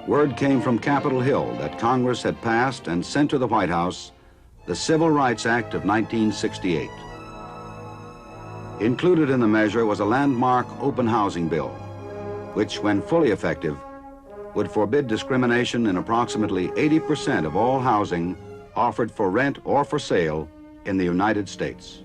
word came from Capitol Hill that Congress had passed and sent to the White House the Civil Rights Act of 1968. Included in the measure was a landmark open housing bill, which, when fully effective, would forbid discrimination in approximately 80% of all housing offered for rent or for sale in the United States.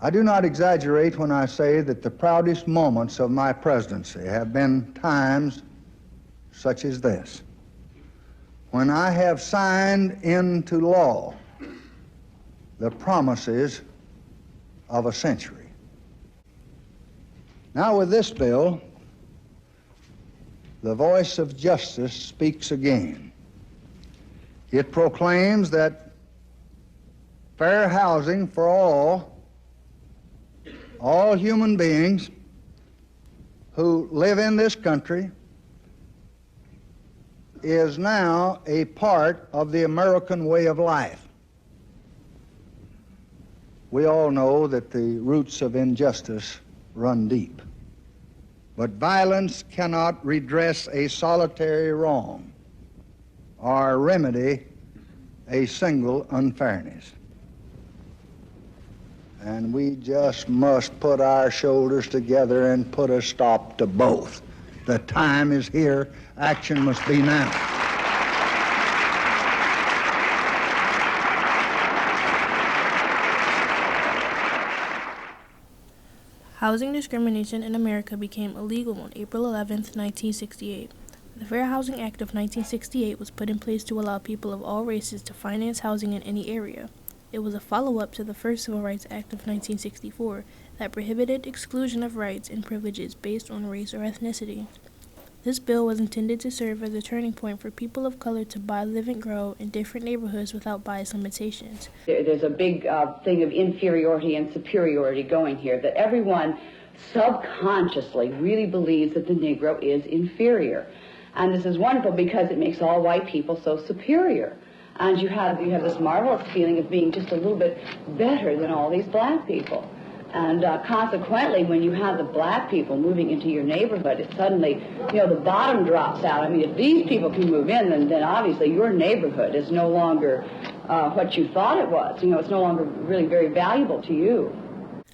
I do not exaggerate when I say that the proudest moments of my presidency have been times such as this, when I have signed into law the promises of a century. Now with this bill, the voice of justice speaks again. It proclaims that fair housing for all human beings who live in this country is now a part of the American way of life. We all know that the roots of injustice run deep, but violence cannot redress a solitary wrong or remedy a single unfairness. And we just must put our shoulders together and put a stop to both. The time is here. Action must be now. Housing discrimination in America became illegal on April 11, 1968. The Fair Housing Act of 1968 was put in place to allow people of all races to finance housing in any area. It was a follow-up to the first Civil Rights Act of 1964 that prohibited exclusion of rights and privileges based on race or ethnicity. This bill was intended to serve as a turning point for people of color to buy, live, and grow in different neighborhoods without bias limitations. There's a big thing of inferiority and superiority going here, that everyone subconsciously really believes that the Negro is inferior. And this is wonderful because it makes all white people so superior. And you have this marvelous feeling of being just a little bit better than all these black people. And consequently, when you have the black people moving into your neighborhood, it suddenly, the bottom drops out. I mean, if these people can move in, then obviously your neighborhood is no longer what you thought it was. It's no longer really very valuable to you.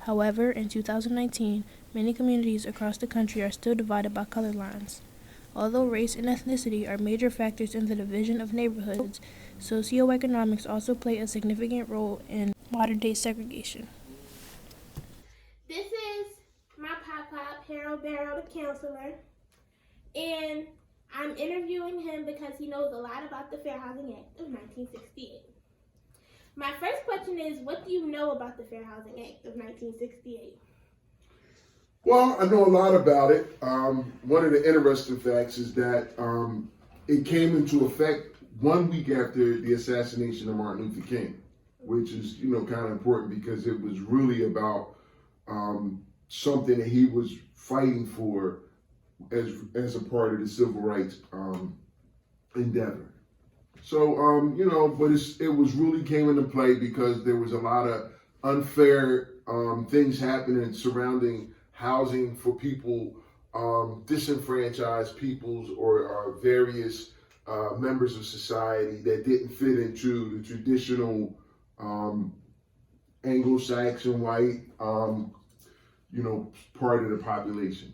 However, in 2019, many communities across the country are still divided by color lines. Although race and ethnicity are major factors in the division of neighborhoods, socioeconomics also play a significant role in modern-day segregation. This is my pop-pop, Harold Barrow, the counselor, and I'm interviewing him because he knows a lot about the Fair Housing Act of 1968. My first question is, what do you know about the Fair Housing Act of 1968? Well, I know a lot about it. One of the interesting facts is that it came into effect 1 week after the assassination of Martin Luther King, which is, kind of important because it was really about something that he was fighting for as a part of the civil rights endeavor. So, but it was really came into play because there was a lot of unfair things happening surrounding housing for people, disenfranchised peoples or various members of society that didn't fit into the traditional Anglo-Saxon white, part of the population.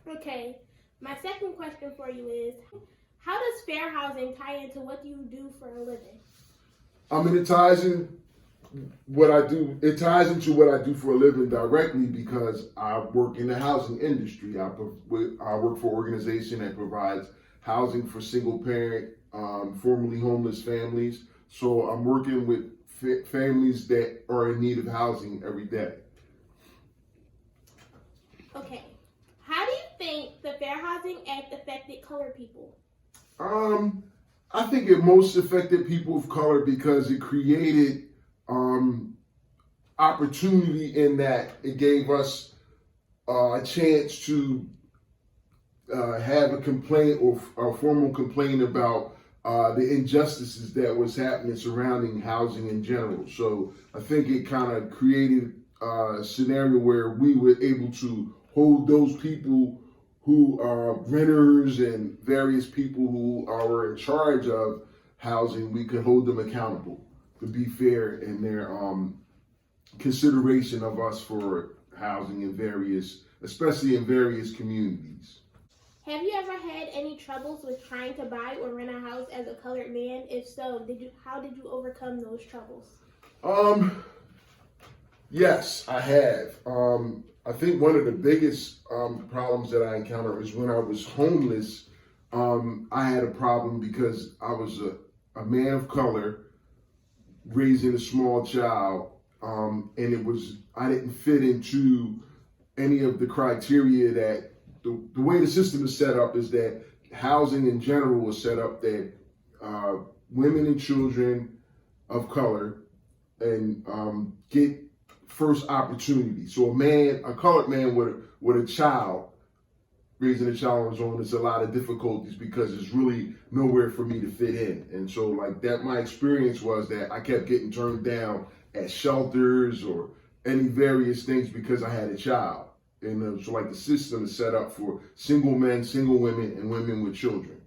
Okay, my second question for you is, how does fair housing tie into what you do for a living? It ties in what I do. It ties into what I do for a living directly because I work in the housing industry. I work for an organization that provides housing for single parent, formerly homeless families. So I'm working with families that are in need of housing every day. Okay, how do you think the Fair Housing Act affected colored people? I think it most affected people of color because it created opportunity in that it gave us a chance to have a complaint or a formal complaint about the injustices that was happening surrounding housing in general. So I think it kind of created a scenario where we were able to hold those people who are renters and various people who are in charge of housing. We could hold them accountable to be fair in their consideration of us for housing in various, especially in various communities. Have you ever had any troubles with trying to buy or rent a house as a colored man? If so, how did you overcome those troubles? Yes, I have. I think one of the biggest problems that I encountered was when I was homeless. I had a problem because I was a man of color raising a small child, and I didn't fit into any of the criteria that the way the system is set up is that housing in general is set up that women and children of color and get first opportunity. So a colored man with a child, raising a child on his own, there's a lot of difficulties because there's really nowhere for me to fit in. And so like that, my experience was that I kept getting turned down at shelters or any various things because I had a child. And so like the system is set up for single men, single women, and women with children.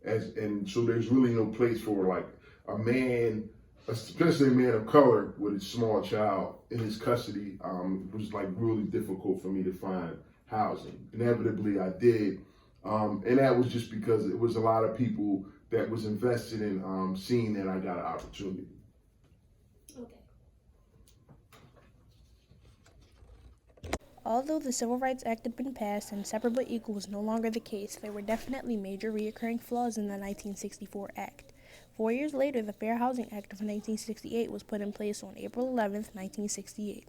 And so there's really no place for like a man, especially a man of color with a small child in his custody. It was like really difficult for me to find housing. Inevitably I did. And that was just because it was a lot of people that was invested in seeing that I got an opportunity. Okay. Although the Civil Rights Act had been passed and separate but equal was no longer the case, there were definitely major reoccurring flaws in the 1964 Act. 4 years later, the Fair Housing Act of 1968 was put in place on April 11, 1968.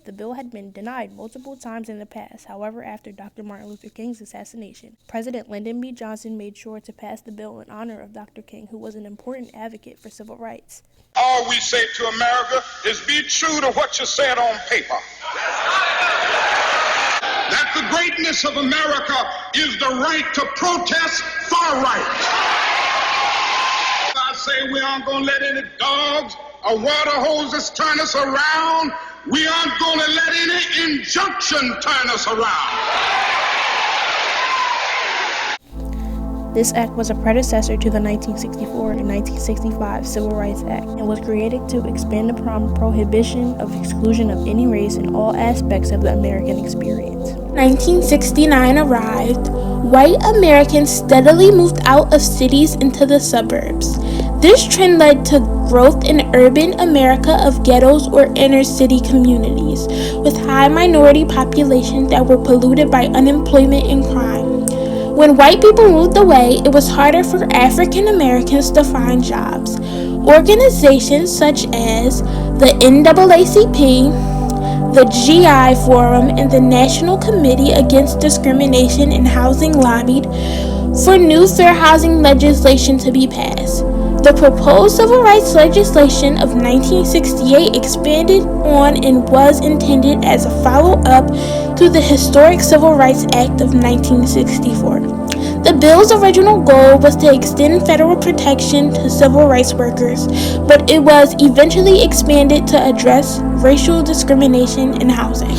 The bill had been denied multiple times in the past. However, after Dr. Martin Luther King's assassination, President Lyndon B. Johnson made sure to pass the bill in honor of Dr. King, who was an important advocate for civil rights. All we say to America is be true to what you said on paper. That the greatness of America is the right to protest far right. I say we aren't going to let any dogs or water hoses turn us around. We aren't going to let any injunction turn us around. This act was a predecessor to the 1964 and 1965 Civil Rights Act and was created to expand upon prohibition of exclusion of any race in all aspects of the American experience. 1969 arrived. White Americans steadily moved out of cities into the suburbs. This trend led to growth in urban America of ghettos or inner city communities with high minority populations that were polluted by unemployment and crime. When white people moved away, it was harder for African Americans to find jobs. Organizations such as the NAACP, the GI Forum, and the National Committee Against Discrimination in Housing lobbied for new fair housing legislation to be passed. The proposed civil rights legislation of 1968 expanded on and was intended as a follow-up to the historic Civil Rights Act of 1964. The bill's original goal was to extend federal protection to civil rights workers, but it was eventually expanded to address racial discrimination in housing.